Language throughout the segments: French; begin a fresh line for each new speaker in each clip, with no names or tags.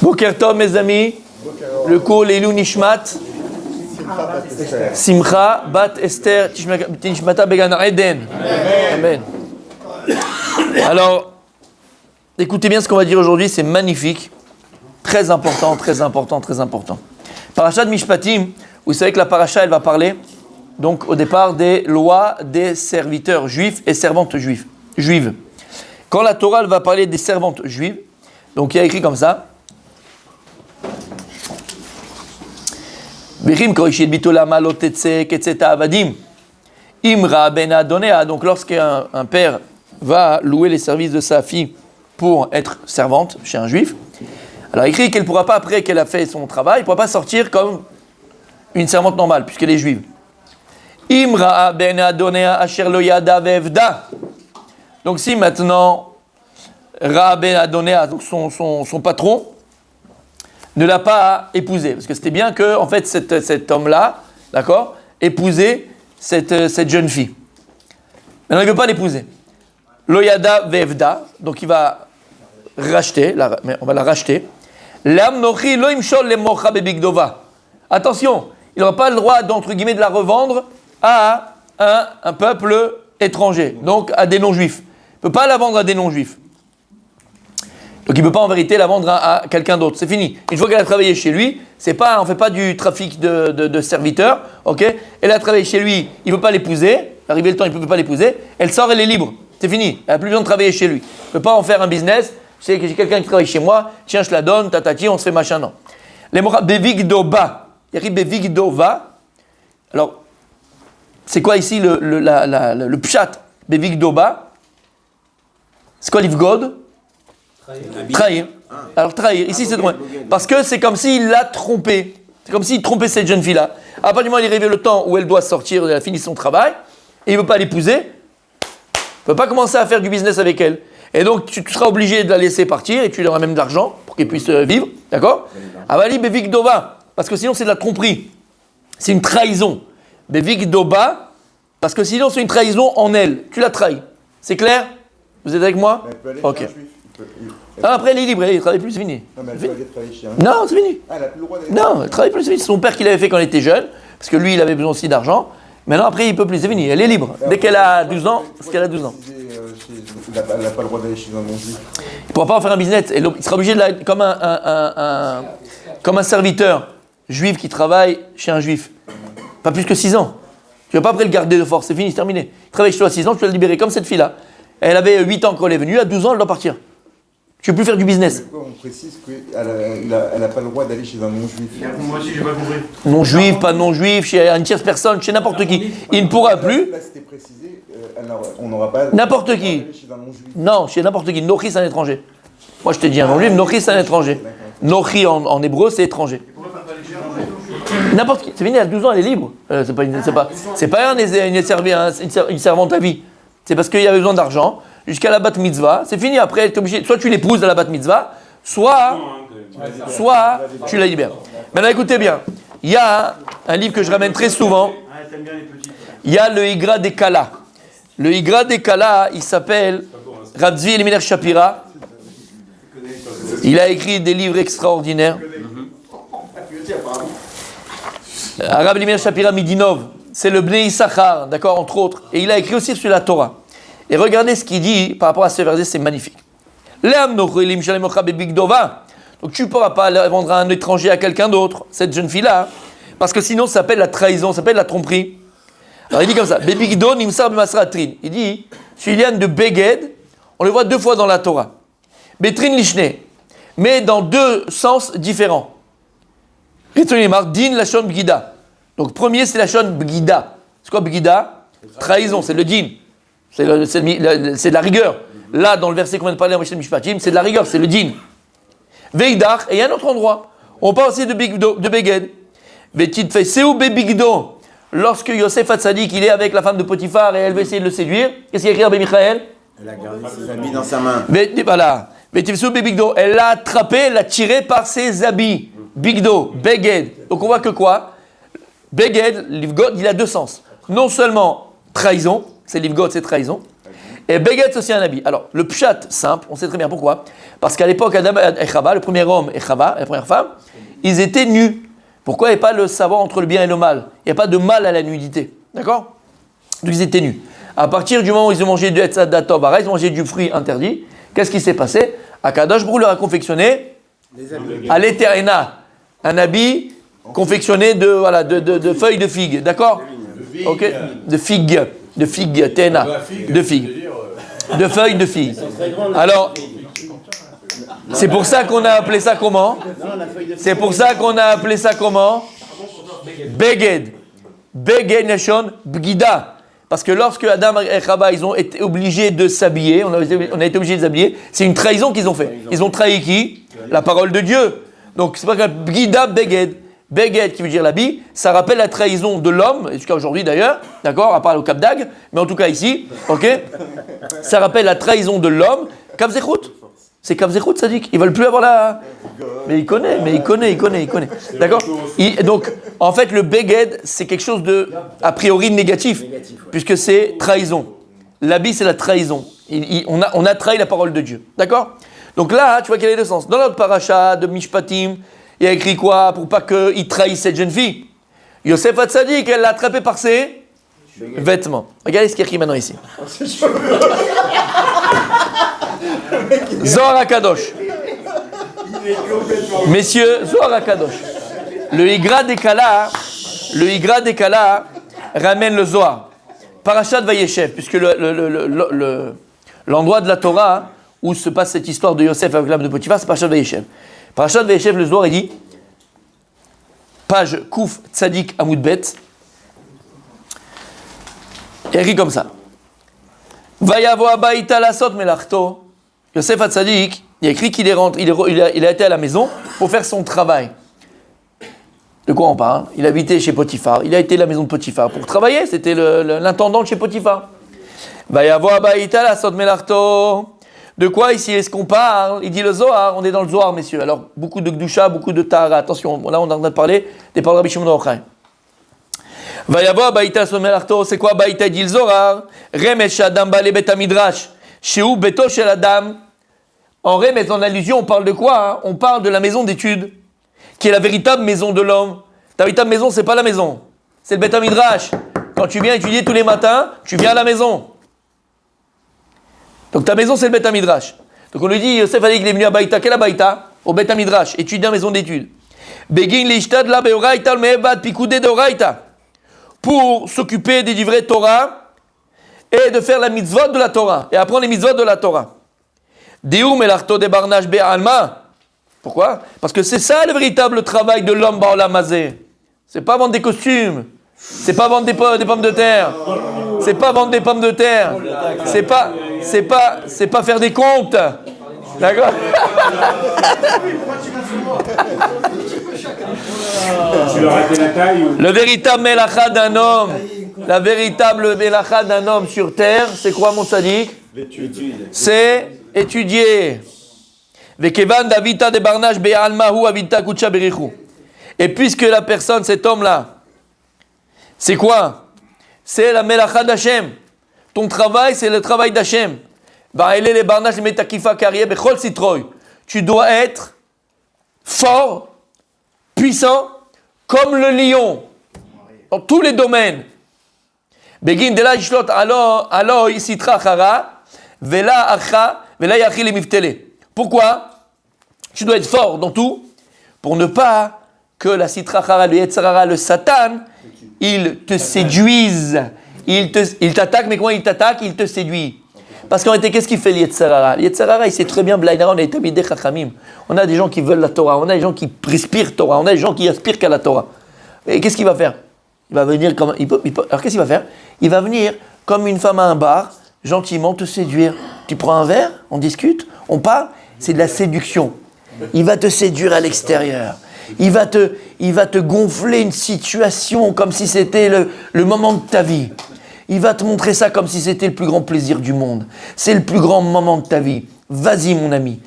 Boker Tov, mes amis. Le cours Leilou Nishmat. Simcha Bat Esther Nishmata Began Eden. Amen. Alors, écoutez bien ce qu'on va dire aujourd'hui, c'est magnifique. Très important, très important, très important. Parashat Mishpatim, vous savez que la paracha, elle va parler, donc au départ, des lois des serviteurs juifs et servantes juives. Quand la Torah, elle va parler des servantes juives, donc il y a écrit comme ça. Donc lorsqu'un père va louer les services de sa fille pour être servante chez un juif, alors il écrit qu'elle ne pourra pas, après qu'elle a fait son travail, elle ne pourra pas sortir comme une servante normale, puisqu'elle est juive. Donc si maintenant Ra ben Adonea, donc son patron, ne l'a pas épousée, parce que c'était bien que en fait cet homme-là, d'accord, épousait cette jeune fille. Maintenant il ne veut pas l'épouser. Loyada vevda, donc il va racheter, on va la racheter. Attention, il n'aura pas le droit d'entre guillemets de la revendre à un peuple étranger, donc à des non-juifs. Il ne peut pas la vendre à des non-juifs. Donc il ne peut pas en vérité la vendre à quelqu'un d'autre. C'est fini. Une fois qu'elle a travaillé chez lui, on ne fait pas du trafic de serviteurs. Okay, elle a travaillé chez lui, il ne peut pas l'épouser. Arrivé le temps, il ne peut pas l'épouser. Elle sort, elle est libre. C'est fini. Elle n'a plus besoin de travailler chez lui. Il ne peut pas en faire un business. Je sais que j'ai quelqu'un qui travaille chez moi. Tiens, je la donne, tatati, on se fait machin. Non. Les mots bevigdoba. Il y a bevigdova. Alors, c'est quoi ici le pshat bevigdoba? C'est quoi l'ivgod? Trahir. Alors trahir, ici c'est drôle. Parce que c'est comme s'il l'a trompée. C'est comme s'il trompait cette jeune fille-là. À partir du moment où il est arrivé le temps où elle doit sortir, elle a fini son travail, et il ne veut pas l'épouser, il ne peut pas commencer à faire du business avec elle. Et donc tu seras obligé de la laisser partir et tu lui donneras même de l'argent pour qu'elle puisse vivre. D'accord? Avali bevigdova. Parce que sinon c'est de la tromperie. C'est une trahison. Bevigdoba. Parce que sinon c'est une trahison en elle. Tu la trahis. C'est clair? Vous êtes avec moi? Ok. Après, elle est libre, elle ne travaille plus, c'est fini.
Non, mais elle peut aller travailler chez un...
Non, c'est fini.
Ah, elle n'a plus le droit d'aller...
Non, elle ne travaille plus, c'est fini. C'est son père qui l'avait fait quand elle était jeune, parce que lui, il avait besoin aussi d'argent. Maintenant, après, il ne peut plus, c'est fini. Elle est libre. Dès qu'elle a 12 ans, parce qu'elle a 12 ans.
Elle n'a pas le droit d'aller chez un non-juif.
Il ne pourra pas en faire un business. Il sera obligé de la... comme un serviteur juif qui travaille chez un juif. Pas plus que 6 ans. Tu ne vas pas après le garder de force, c'est fini, c'est terminé. Il travaille chez toi à 6 ans, tu vas le libérer, comme cette fille-là. Elle avait 8 ans quand elle est venue, à 12 ans, elle doit partir. Tu ne peux plus faire du business.
Pourquoi on précise qu'elle n'a pas le droit d'aller chez un non-juif?
Moi aussi, j'ai pas compris.
Non-juif, pas non-juif, chez une tierce personne, chez n'importe qui. Il ne pourra plus.
Là, c'était précisé, on n'aura pas...
N'importe qui.
Chez un non-juif.
Non, chez n'importe qui. Nochi, c'est un étranger. Moi, je t'ai dit un non-juif, Nochi, c'est un étranger. Nochi, en hébreu, c'est étranger. N'importe qui. C'est fini, à 12 ans, elle est libre. C'est pas une servante à vie. C'est parce qu'il y avait besoin d'argent. Jusqu'à la bat mitzvah, c'est fini. Après, tu es obligé, soit tu l'épouses à la bat mitzvah, soit tu la libères. Maintenant, écoutez bien. Il y a un livre que je ramène très souvent. Il y a le Igra des Kala. Le Igra des Kala, il s'appelle Rav Tzvi Eliminer Shapira. Il a écrit des livres extraordinaires. Rav Eliminer Shapira Midinov, c'est le Bnei Issachar, d'accord, entre autres. Et il a écrit aussi sur la Torah. Et regardez ce qu'il dit par rapport à ce verset, c'est magnifique. Donc tu ne pourras pas la vendre à un étranger, à quelqu'un d'autre, cette jeune fille-là, parce que sinon ça s'appelle la trahison, ça s'appelle la tromperie. Alors il dit comme ça, il dit, Julian de Beged, on le voit 2 fois dans la Torah. Betrin Lishne, mais dans 2 sens différents. Din Lashon Bgida. Donc premier c'est Lashon Bgida. C'est quoi Bgida? Trahison, c'est le din. C'est de la rigueur. Là, dans le verset qu'on vient de parler en Mishpatim, c'est de la rigueur, c'est le din. Veidach, et il y a un autre endroit. On parle aussi de Beged. Betid fait Seu Bebigdo. Lorsque Yosef Hatzadik, il est avec la femme de Potiphar et elle veut essayer de le séduire, qu'est-ce qu'il y a écrit Rabbi Michael?
Elle a gardé ses habits dans sa main.
Voilà. Betid Seu Bebigdo. Elle l'a attrapé, elle l'a tiré par ses habits. Bigdo, Beged. Donc on voit que quoi? Beged, l'ivgod, il a 2 sens. Non seulement trahison, c'est l'ivgod, c'est trahison. Et Beged, c'est aussi un habit. Alors, le pshat, simple, on sait très bien pourquoi. Parce qu'à l'époque, Adam et Chava, le premier homme et Chava, la première femme, ils étaient nus. Pourquoi il n'y a pas le savoir entre le bien et le mal? Il n'y a pas de mal à la nudité. D'accord? Donc ils étaient nus. À partir du moment où ils ont mangé du Etzad Datov, ils ont mangé du fruit interdit, qu'est-ce qui s'est passé? Akadosh Baruch Hu leur a confectionné à l'éterna, un habit confectionné de feuilles de figue. D'accord? Ok? De figue, tena, de figue. De feuilles de figue. Alors, c'est pour ça qu'on a appelé ça comment? C'est pour ça qu'on a appelé ça comment? Beged. Beged Nashon Bgida. Parce que lorsque Adam et Chava, ils ont été obligés de s'habiller, on a été obligés de s'habiller, c'est une trahison qu'ils ont fait. Ils ont trahi qui? La parole de Dieu. Donc c'est pas que Bgida Beged. Beged qui veut dire l'habit, ça rappelle la trahison de l'homme, jusqu'à aujourd'hui d'ailleurs, d'accord, à part au Cap d'Agde, mais en tout cas ici, ok, ça rappelle la trahison de l'homme. Kav Zechut. C'est Kav Zechut, ça dit qu'ils veulent plus avoir la... Mais il connaît. D'accord? Donc, en fait, le Beged, c'est quelque chose de, a priori, négatif, puisque c'est trahison. L'habit, c'est la trahison. On a trahi la parole de Dieu. D'accord? Donc là, tu vois quel est le sens. Dans notre paracha de Mishpatim, il y a écrit quoi? Pour pas qu'il trahisse cette jeune fille. Yosef Hatzadik, elle l'a attrapé par ses vêtements. Regardez ce qu'il y a écrit maintenant ici. Zohar HaKadosh. Messieurs, Zohar HaKadosh. Le Igra Dekala ramène le Zohar. Parashat Vayeshev, puisque l'endroit de la Torah où se passe cette histoire de Yosef avec l'âme de Potiphar, c'est Parashat Vayeshev. Parashat Vayeshev, le Zohar, il dit, page Kouf Tzadik Amoud Bet, il écrit comme ça. Vayavo abaïta lasot melachto. Yosef Hatzadik, il a écrit qu'il est rentré, il a été à la maison pour faire son travail. De quoi on parle? Il habitait chez Potiphar. Il a été à la maison de Potiphar pour travailler. C'était l'intendant de chez Potiphar. Vayavo abaïta lasot melachto. De quoi ici est-ce qu'on parle? Il dit le Zohar, on est dans le Zohar, messieurs. Alors, beaucoup de Gdusha, beaucoup de Tahara. Attention, là on est en train de parler des paroles de Rabbi Shimon bar Yochai. Vayavo abaïta lasot melachto, c'est quoi abaïta? Dit le Zohar. Remesh adam bale bet midrash. Shehu beto shel adam. En remet, en allusion, on parle de quoi? On parle de la maison d'études, qui est la véritable maison de l'homme. Ta véritable maison, c'est pas la maison. C'est le bet midrash. Quand tu viens étudier tous les matins, tu viens à la maison. Donc ta maison, c'est le Bet Midrash. Donc on lui dit, Yosef a dit qu'il est venu à Baïta. Quel Baïta? Au Bet Midrash, étudier en maison d'études. Begin l'ishtad la beoraita me'evad pikoudé d'oraita. Pour s'occuper des livrets Torah et de faire la mitzvot de la Torah. Et apprendre les mitzvot de la Torah. Deu melarto de barnash be'alma. Pourquoi? Parce que c'est ça le véritable travail de l'homme ba'olam hazeh. C'est pas vendre des costumes. C'est pas vendre des pommes de terre. C'est pas vendre des pommes de terre. C'est pas faire des comptes. D'accord? Le véritable melacha d'un homme, la véritable melacha d'un homme sur terre, c'est quoi mon tzaddik? C'est étudier. Vekevan davita de barnash be'almahu avita kucha berichu. Et puisque la personne, cet homme-là, c'est quoi? C'est la melacha d'Hachem. Ton travail, c'est le travail d'Hachem. Tu dois être fort, puissant, comme le lion, dans tous les domaines. Begin de la ishlot alo isitra chara, vela acha, vela yachi le miftele. Pourquoi? Tu dois être fort dans tout, pour ne pas que la sitra chara, le yetzarara, le satan, il te séduise. Il t'attaque, mais comment il t'attaque? Il te séduit. Parce qu'en réalité, qu'est-ce qu'il fait l'Yetzarara? L'Yetzarara, il sait très bien, on a été Midei Chachamim. On a des gens qui veulent la Torah, on a des gens qui respirent Torah, on a des gens qui aspirent qu'à la Torah. Et qu'est-ce qu'il va faire? Il va venir comme... Alors qu'est-ce qu'il va faire? Il va venir comme une femme à un bar, gentiment te séduire. Tu prends un verre, on discute, on parle, c'est de la séduction. Il va te séduire à l'extérieur. Il va te gonfler une situation comme si c'était le moment de ta vie. Il va te montrer ça comme si c'était le plus grand plaisir du monde. C'est le plus grand moment de ta vie. Vas-y, mon ami.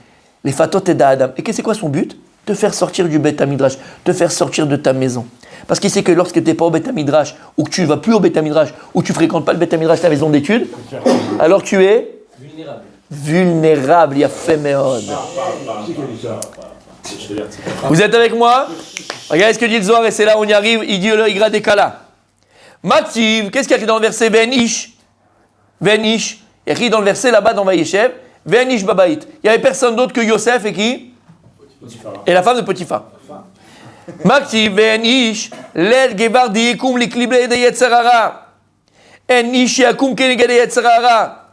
Les fatot et d'Adam. Et c'est quoi son but? te faire sortir du Beth Midrash, te faire sortir de ta maison. Parce qu'il sait que lorsque tu n'es pas au Beth Midrash, ou que tu ne vas plus au Beth Midrash, ou que tu ne fréquentes pas le Beth Midrash, ta maison d'études, alors tu es vulnérable. Il y a fait méode. Vous êtes avec moi? Regardez ce que dit le Zohar, et c'est là où on y arrive. Il dit le Igra des Kala. Mativ, qu'est-ce qu'il y a écrit dans le verset Ben Ish? Ben Ish. Il y a écrit dans le verset là-bas dans Vayeshev. Ben Ish Babaït. Il n'y avait personne d'autre que Yosef et qui? Et la femme de Potiphar. Mativ Ben Ish. Lel Gevar Diyekum Liklible de Yetzerara. En Ish Yakum Kenegade Yetzerara.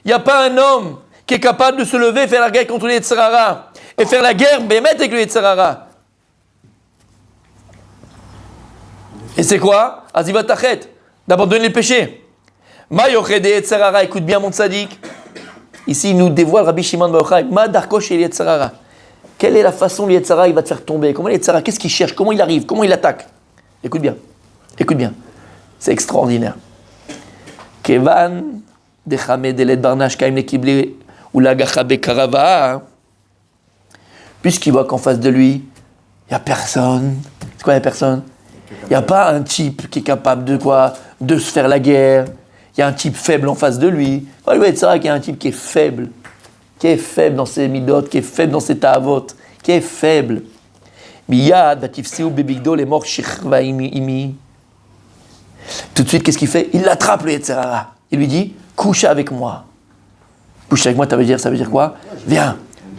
Il n'y a pas un homme qui est capable de se lever et faire la guerre contre les Yetzerara. Et faire la guerre, Bémet avec le Yetzerara. Et c'est quoi? Azivat Tachet, d'abandonner les péchés. Mayochede Yetzerara, écoute bien mon tzaddik. Ici, il nous dévoile Rabbi Shimon Bar Yochai. Ma darkosh et Yetzerara. Quelle est la façon le Yetzerara il va te faire tomber? Comment le Yetzerara, qu'est-ce qu'il cherche? Comment il arrive? Comment il attaque? Écoute bien. Écoute bien. C'est extraordinaire. Kevan, Dechame Delet Barnash Kaim Lekibli ou Lagacha Bekarava. Puisqu'il voit qu'en face de lui, il n'y a personne. C'est quoi, il n'y a personne? Il n'y a pas un type qui est capable de quoi? De se faire la guerre. Il y a un type faible en face de lui. Il va être ça qu'il y a un type qui est faible dans ses midot, qui est faible dans ses ta'avot, qui est faible. Miyad, vatifsiu bebigdo, les morts shirva imi. Tout de suite, qu'est-ce qu'il fait? Il l'attrape, le Yetzerara. Il lui dit, couche avec moi. Couche avec moi, ça veut dire quoi? Viens.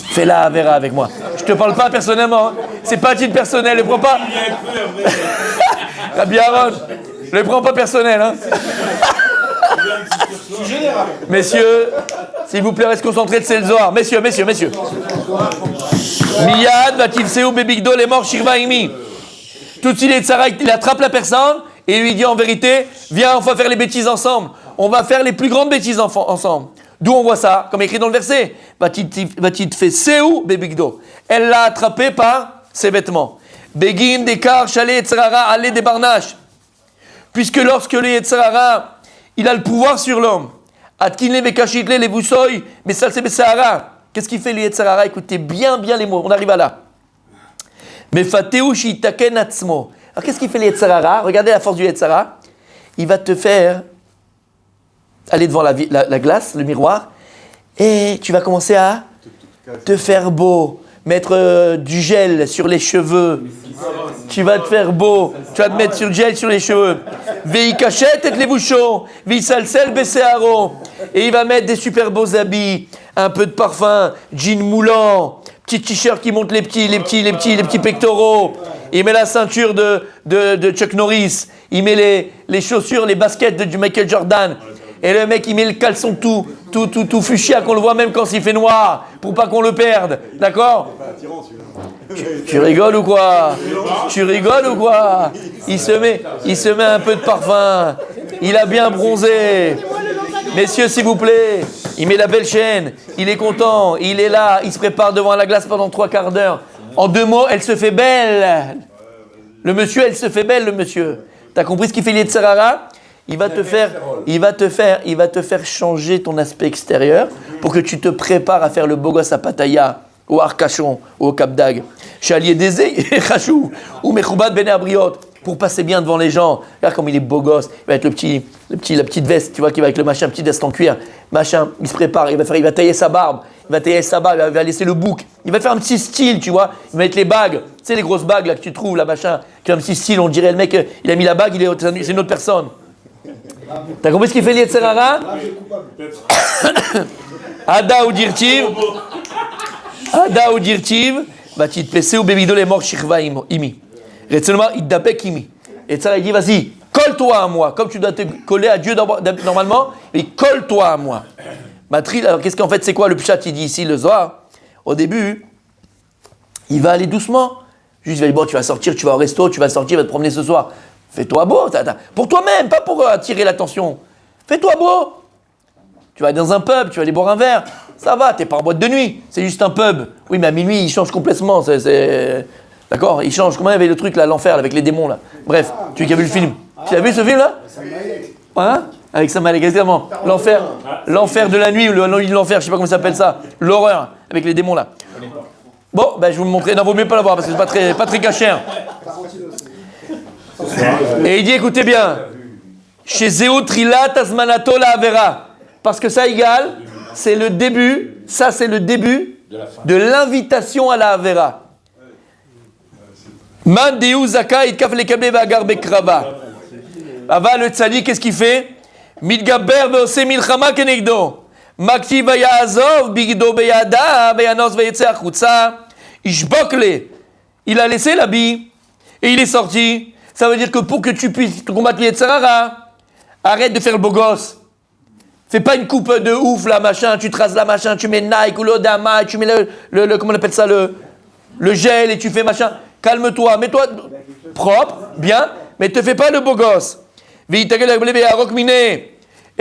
Fais la Avera avec moi. Je te parle pas personnellement. Hein. C'est pas à titre personnel. Ne prends pas. Rabbi Aaron, ne le prends pas personnel. Hein. Messieurs, s'il vous plaît, restez concentrés, c'est le Zohar. Messieurs. Miyad, Vativseu, Bebigdo, les morts, Shirva, Imi. Tout de suite, il attrape la personne et il lui dit en vérité, viens, on va faire les bêtises ensemble. On va faire les plus grandes bêtises ensemble. D'où on voit ça, comme écrit dans le verset. Va-t-il fait Seu Bebigdo. Elle l'a attrapé par ses vêtements. Begin, Dekar, Chalet, Yetzerara, Allez, des Barnaches. Puisque lorsque le Yetzerara, il a le pouvoir sur l'homme. Atkinle, Bekashitle, les Boussoy, mais ça c'est Bessahara. Qu'est-ce qu'il fait le Yetzerara? Écoutez bien les mots, on arrive à là. Mais Fateu Shitaken Atzmo. Alors qu'est-ce qu'il fait le Yetzerara? Regardez la force du Yetzerara. Il va te faire aller devant la glace, le miroir, et tu vas commencer à te faire beau, mettre du gel sur les cheveux. Tu vas te faire beau, tu vas te mettre du gel sur les cheveux. Vei cachette et les bouchons, vei salsel besséaro. Et il va mettre des super beaux habits, un peu de parfum, jean moulant, petit t-shirt qui monte les petits pectoraux. Il met la ceinture de Chuck Norris. Il met les chaussures, les baskets du Michael Jordan. Et le mec, il met le caleçon tout fuchsia, qu'on le voit même quand il fait noir, pour pas qu'on le perde. D'accord? Tu rigoles ou quoi? Il se met un peu de parfum. Il a bien bronzé. Messieurs, s'il vous plaît, il met la belle chaîne. Il est content. Il est là. Il se prépare devant la glace pendant 3/4 d'heure. En 2 mots, elle se fait belle. Elle se fait belle, le monsieur. T'as compris ce qu'il fait le Yetzerara? Il va te faire changer ton aspect extérieur pour que tu te prépares à faire le beau gosse à Pattaya, au Arcachon, ou au Cap d'Agde. Chalier d'Ezé, Rachou, ou Mechoubat Ben Abriot, pour passer bien devant les gens. Regarde comme il est beau gosse. Il va être la petite veste, tu vois, qui va avec le machin, petite veste en cuir. Machin, il se prépare, il va tailler sa barbe. Il va laisser le bouc. Il va faire un petit style, tu vois. Il va mettre les bagues. Tu sais, les grosses bagues là que tu trouves, là, machin. Qui a un petit style, on dirait le mec, il a mis la bague, c'est une autre personne. T'as compris ce qu'il fait le Yetzerara? Ada ou dirtiv, va t'y pesser ou bébido les morts shirva imi. Retzelma iddapek imi. Et ça il dit vas-y, colle-toi à moi, comme tu dois te coller à Dieu normalement, mais colle-toi à moi. Matril, alors qu'est-ce qu'en fait c'est quoi le pshat? Il dit ici le Zohar. Au début, il va aller doucement. Juste il va dire bon, tu vas sortir, tu vas au resto, tu vas sortir, tu vas te promener ce soir. Fais-toi beau, pour toi-même, pas pour attirer l'attention. Fais-toi beau. Tu vas aller dans un pub, tu vas aller boire un verre. Ça va, t'es pas en boîte de nuit, c'est juste un pub. Oui, mais à minuit, il change complètement. D'accord? Il change. Comment il y avait le truc là, l'enfer, avec les démons là? Bref, tu as vu le film? Tu as vu ce film là? Hein? Avec Sam Malek, exactement. L'enfer de la nuit, ou l'enfer, je sais pas comment ça s'appelle ça. L'horreur, avec les démons là. Bon, ben, je vais vous montrer. Non, vaut mieux pas l'avoir parce que c'est pas très caché. Et il dit, écoutez bien. Chez Zéo Trilat Azmanato la Avera. Parce que ça égale, c'est le début, ça c'est le début de l'invitation à la Avera. Man Deu Zaka Itkaf Lekable Vagar Bekrava. Ava le tzadi, qu'est-ce qu'il fait? Midgaber Veose Milchama Kenegdo. Makti Vayazov Bigdo Beyada Beyanos Vayetse Achutza. Ishbokle. Il a laissé l'habit et il est sorti. Ça veut dire que pour que tu puisses combattre les Yetzirara, arrête de faire le beau gosse. Fais pas une coupe de ouf là, machin, tu traces là, machin, tu mets Nike ou l'Odama, tu mets le comment on appelle ça, le gel et tu fais machin. Calme-toi, mets-toi propre, bien, mais te fais pas le beau gosse. Et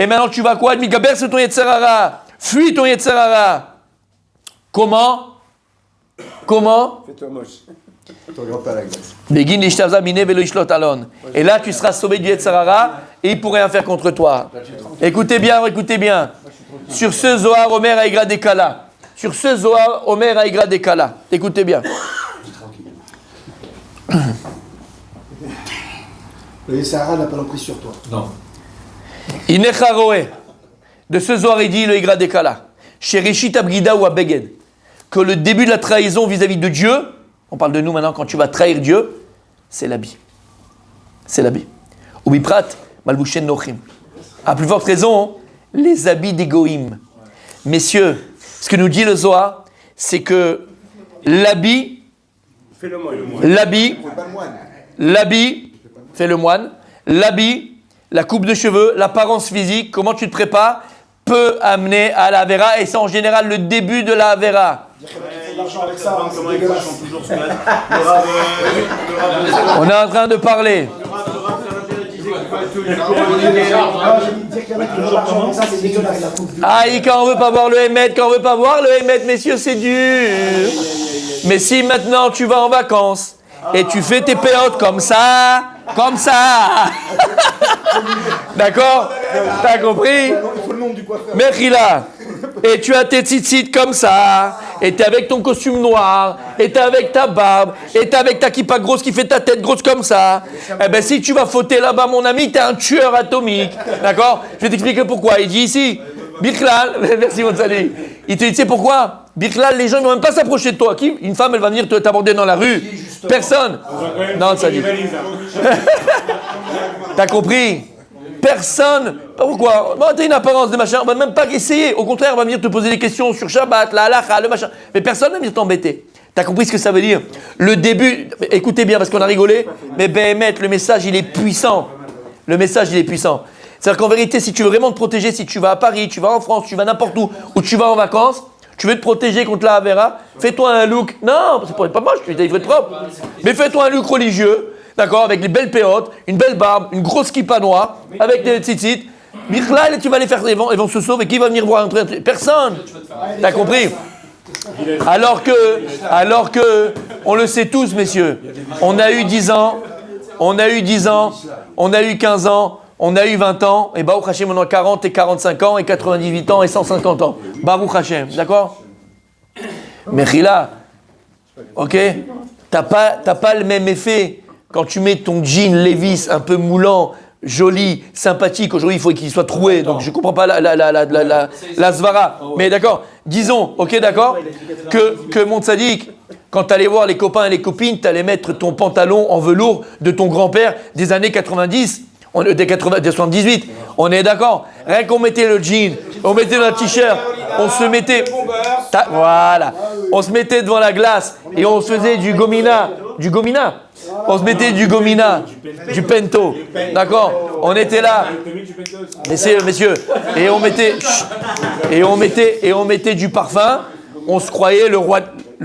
maintenant tu vas quoi? Migaber c'est ton Yetzirara. Fuis ton Yetzirara. Comment?
Fais-toi moche. Tu regardes pas la glace.
Et là, tu seras sauvé du Yetzirara et il ne pourrait rien faire contre toi. Écoutez bien. Sur ce Zohar, Omer Aïgra Dekala. Sur ce Zohar, Omer Aïgra Dekala. Écoutez bien.
Le Yetzirara n'a pas l'emprise sur toi.
Non.
Inecharoé. De ce Zohar, il dit le Aïgra Dekala. Chez Rishit Abgida ou Abeged. Que le début de la trahison vis-à-vis de Dieu, on parle de nous maintenant, quand tu vas trahir Dieu, c'est l'habit. C'est l'habit. Ubiprat, Malbouchen Nochim. À plus forte raison, les habits d'égoïm. Messieurs, ce que nous dit le Zohar, c'est que l'habit, fait le moine, l'habit, la coupe de cheveux, l'apparence physique, comment tu te prépares, peut amener à la Avera, et c'est en général le début de la Avera. On est en train de parler. Ah, quand on veut pas voir le Hémet, messieurs, c'est dur. Mais si maintenant tu vas en vacances et tu fais tes péotes comme ça. D'accord? T'as compris? Mechila. Et tu as tes tzitzit comme ça, et t'es avec ton costume noir, et t'es avec ta barbe, et t'es avec ta kippa grosse qui fait ta tête grosse comme ça. Eh ben si tu vas fauter là-bas, mon ami, t'es un tueur atomique. D'accord? Je vais t'expliquer pourquoi. Il dit ici, Birklal, merci mon salut. Il te dit, tu sais pourquoi? Birklal, les gens ne vont même pas s'approcher de toi. Qui? Une femme, elle va venir t'aborder dans la rue. Personne. Non, ça dit. T'as compris? Personne. Pourquoi? Bon, t'as une apparence de machin, on va même pas essayer. Au contraire, on va venir te poser des questions sur Shabbat, la halakha, le machin. Mais personne ne va venir t'embêter. T'as compris ce que ça veut dire? Le début, écoutez bien parce qu'on a rigolé, mais Béhémet, le message il est puissant. C'est-à-dire qu'en vérité, si tu veux vraiment te protéger, si tu vas à Paris, tu vas en France, tu vas n'importe où tu vas en vacances, tu veux te protéger contre la Avera, fais-toi un look. Non, c'est pas moche, tu devrais être propre. Mais fais-toi un look religieux. D'accord, avec les belles péotes, une belle barbe, une grosse kippa noire, avec des tzitzit. Michlal, tu vas les faire, ils vont se sauver. Qui va venir voir entrer? Personne. T'as compris? Alors que, on le sait tous, messieurs. On a eu 10 ans, on a eu 10 ans, on a eu 15 ans, on a eu 20 ans, et Baruch Hashem, on a 40 et 45 ans, et 98 ans, et 150 ans. Baruch Hashem, d'accord? Mechila, ok? T'as pas le même effet. Quand tu mets ton jean Levi's un peu moulant, joli, sympathique, aujourd'hui il faut qu'il soit troué, donc je ne comprends pas la svara. Mais d'accord, disons, ok d'accord, que mon tzaddik, quand tu allais voir les copains et les copines, tu allais mettre ton pantalon en velours de ton grand-père des années 90, des 78, on est d'accord. Rien qu'on mettait le jean, on mettait le t-shirt, on se mettait... Voilà, on se mettait devant la glace et on se faisait du gomina. On se mettait du gomina, du pento, d'accord? On était là, messieurs, et on mettait du parfum. On se croyait le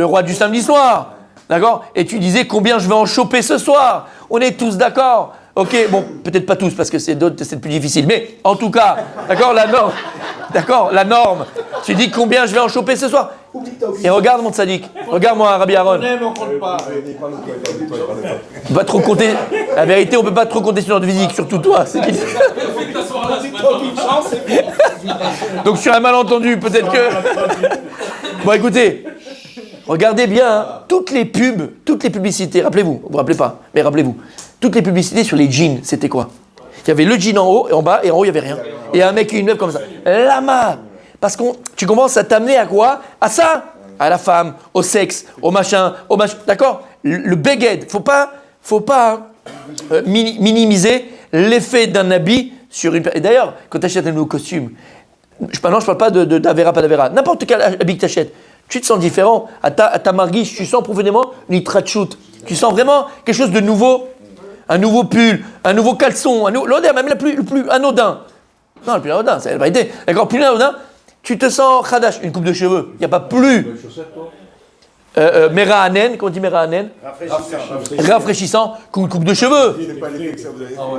roi du samedi soir, d'accord? Et tu disais combien je vais en choper ce soir? On est tous d'accord, ok? Bon, peut-être pas tous parce que c'est plus difficile, mais en tout cas, d'accord, la norme. Tu dis combien je vais en choper ce soir? Et regarde mon tzaddik, regarde-moi Rabbi Aaron. On va trop compter. La vérité, on peut pas trop compter sur notre physique, surtout toi. Donc sur un malentendu, peut-être que. Bon, écoutez, regardez bien, hein, toutes les publicités, rappelez-vous, vous vous rappelez pas, mais rappelez-vous, toutes les publicités sur les jeans, c'était quoi? Il y avait le jean en haut et en bas, et en haut, il n'y avait rien. Et un mec et une meuf comme ça. Lama! Parce que tu commences à t'amener à quoi? À ça! À la femme, au sexe, au machin, d'accord? Le beged, faut pas minimiser l'effet d'un habit sur une... Et d'ailleurs, quand tu achètes un nouveau costume, maintenant je parle pas d'Avera, pas d'Avera, n'importe quel habit que tu achètes, tu te sens différent. À ta marguiche, tu sens profondément une itrachout. Tu sens vraiment quelque chose de nouveau. Un nouveau pull, un nouveau caleçon, l'odeur même le plus anodin. Non, le plus anodin, c'est la vérité. D'accord, plus anodin, tu te sens khadash, une coupe de cheveux. Il n'y a pas plus. Merahanen, comment on dit Merahanen? Rafraîchissant qu'une coupe de cheveux.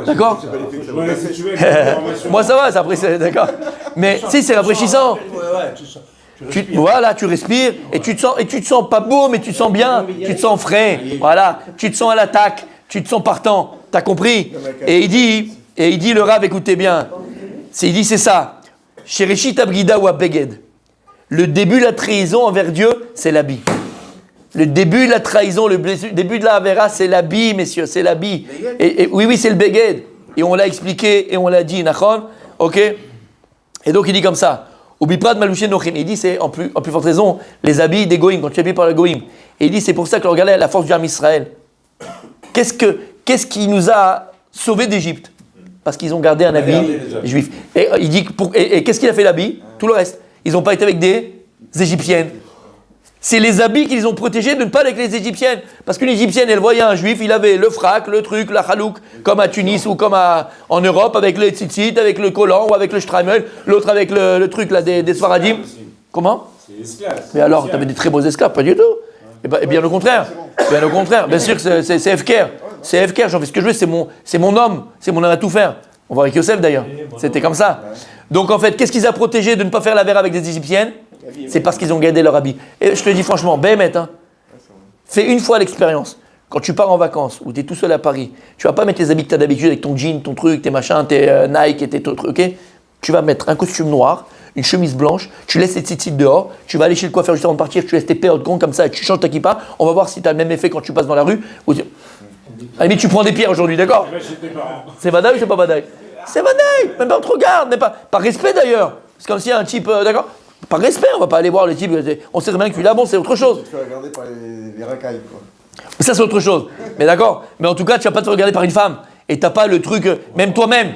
D'accord? Moi ça va, ça après c'est d'accord. Mais si c'est rafraîchissant. Voilà, tu respires et tu te sens pas beau, mais tu te sens bien, tu te sens frais. Voilà, tu te sens à l'attaque. Tu te sens partant, t'as compris? Et il dit le Rav, écoutez bien, il dit c'est ça. Shereshit Abgida ou Abeged. Le début de la trahison envers Dieu, c'est l'habit. Le début de la trahison, le début de la Avera, c'est l'habit, messieurs, c'est l'habit. Et oui, c'est le Beged. Et on l'a expliqué et on l'a dit, Nachon, ok? Et donc il dit comme ça. Ubiprad Malouché Nochim. Il dit c'est en plus forte raison les habits des Goïm, quand tu es habillé par le Goïm. Et il dit c'est pour ça que regardez la force du Ham Israël. Qu'est-ce qui nous a sauvés d'Égypte? Parce qu'ils ont gardé un habit juif. Et il dit et qu'est-ce qu'il a fait l'habit? Tout le reste. Ils n'ont pas été avec des Égyptiennes. C'est les habits qu'ils ont protégés de ne pas aller avec les Égyptiennes. Parce qu'une Égyptienne, elle voyait un juif, il avait le frac, le truc, la chalouk, comme à Tunis ou comme en Europe, avec le tzitzit, avec le collant ou avec le shtreimel, l'autre avec le truc là des Sfaradim. Comment? C'est esclave. Mais alors, tu avais des très beaux esclaves, pas du tout. Et bien au contraire. Bien au contraire. Bien sûr que c'est FKR. C'est FKR, j'en fais ce que je veux, c'est mon homme, c'est mon homme à tout faire. On va avec Yosef d'ailleurs. C'était comme ça. Donc en fait, qu'est-ce qu'ils ont protégé de ne pas faire la verre avec des Égyptiennes? C'est parce qu'ils ont gardé leur habit. Et je te dis franchement, Béhémet, hein, fais une fois l'expérience. Quand tu pars en vacances ou tu es tout seul à Paris, tu vas pas mettre les habits que tu as d'habitude avec ton jean, ton truc, tes machins, tes Nike et tes trucs, ok? Tu vas mettre un costume noir, une chemise blanche, tu laisses tes tzitzit dehors, tu vas aller chez le coiffeur juste avant de partir, tu laisses tes périodes grandes comme ça et tu changes ta kippa. On va voir si tu as le même effet quand tu passes dans la rue. À la limite, tu prends des pierres aujourd'hui, d'accord? C'est Vadaï ou c'est pas Vadaï? C'est Vadaï, même pas on te regarde, même pas. Par respect d'ailleurs. C'est comme si un type, d'accord? Par respect, on va pas aller voir le type, on sait très bien que là, bon, c'est autre chose.
Tu te fais regarder par les racailles, quoi.
Ça, c'est autre chose. Mais d'accord? Mais en tout cas, tu vas pas te regarder par une femme. Et t'as pas le truc, même toi-même.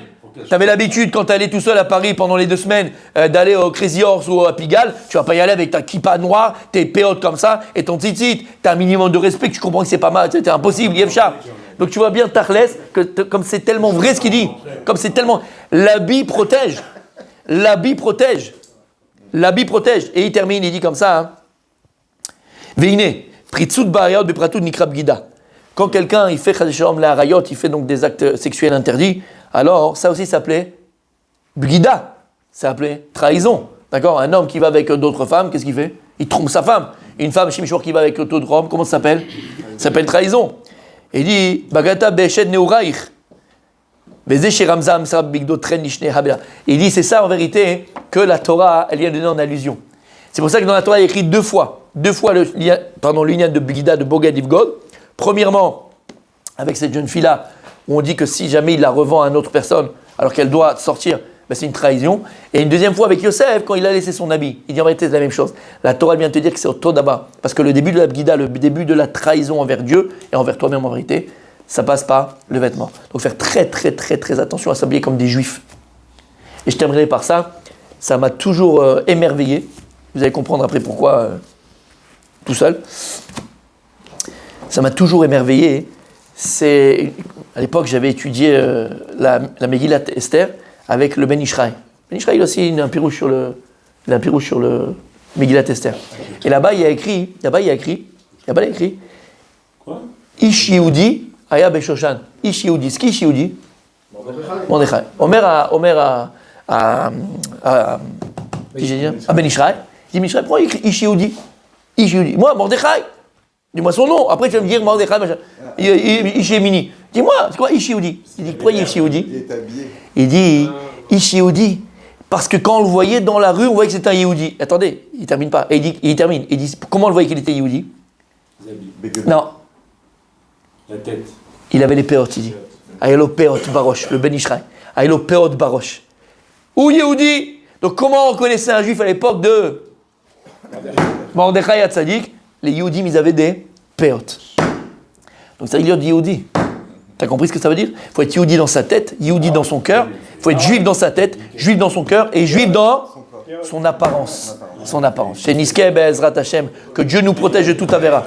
Tu avais l'habitude, quand tu allais tout seul à Paris pendant les 2 semaines, d'aller au Crazy Horse ou à Pigalle, tu vas pas y aller avec ta kippa noire, tes péotes comme ça et ton tzitzit. Tu as un minimum de respect, que tu comprends que c'est pas mal, c'est impossible, Yevcha. Donc tu vois bien, Tachles, comme c'est tellement vrai ce qu'il dit, comme c'est tellement. L'habit protège. L'habit protège. L'habit protège. Et il termine, il dit comme ça, hein. Veine, pritsut ba'ayot bepratout nikrab gida. Quand quelqu'un, il fait chadeshalom la harayot, il fait donc des actes sexuels interdits, alors ça aussi s'appelait bgida, ça s'appelait trahison. D'accord? Un homme qui va avec d'autres femmes, qu'est-ce qu'il fait? Il trompe sa femme. Une femme chimichour qui va avec d'autres hommes, comment ça s'appelle? Ça s'appelle trahison. Et il dit, bagata be'eshed neuraich. Il dit, c'est ça en vérité que la Torah, elle vient donner en allusion. C'est pour ça que dans la Torah, il y a écrit deux fois l'union de Bgida, de Bogad Ivgod. Premièrement, avec cette jeune fille-là, où on dit que si jamais il la revend à une autre personne, alors qu'elle doit sortir, ben c'est une trahison. Et une deuxième fois avec Yosef, quand il a laissé son habit. Il dit en vérité, c'est la même chose. La Torah vient te dire que c'est au Todaba. Parce que le début de la Bgida, le début de la trahison envers Dieu et envers toi-même en vérité, ça passe par le vêtement. Donc faire très très très très attention à s'habiller comme des juifs. Et je terminerai par ça. Ça m'a toujours émerveillé. Vous allez comprendre après pourquoi tout seul. Ça m'a toujours émerveillé. À l'époque, j'avais étudié la Megillat Esther avec le Ben Ishraï. Ben Ishraï aussi, il a un pirouche sur le Megillat Esther. Et là-bas, il y a écrit.
Quoi?
Ish Yehudi Aya Beshoshan. Ish Yehudi. Ce qui est Ish Yehudi? Mordechai. Omer à qui j'ai dit? À Ben Ishraï. Il dit Ben Ishraï, pourquoi il écrit Ish Yehudi? Ish Yehudi. Moi, Mordechai. Dis-moi son nom. Après, tu vas me dire Mordechai. Ish Yemini. Dis-moi, c'est quoi Ish Yehudi? Il dit pourquoi Ish Yehudi?
Il est habillé.
Il dit Ish Yehudi Parce que quand on le voyait dans la rue, on voyait que c'était un Yehudi. Attendez, il termine pas. Il termine. Il dit, comment on le voyait qu'il était Yehudi? Non.
La tête.
Il avait les péotes, il dit. Aïlo péot baroche, le Ben Ishraï. Aïlo péot baroche. Ou Yehudi. Donc comment on reconnaissait un juif à l'époque de Mordechai Hatzadik? Les Yehudim, ils avaient des péotes. Donc ça veut dire Yehudi. T'as compris ce que ça veut dire? Il faut être Yehudi dans sa tête, Yehudi dans son cœur. Il faut être juif dans sa tête, juif dans son cœur et juif dans son apparence. Son apparence. Chez Niskeh Be'ezrat Hashem, que Dieu nous protège de tout avéra.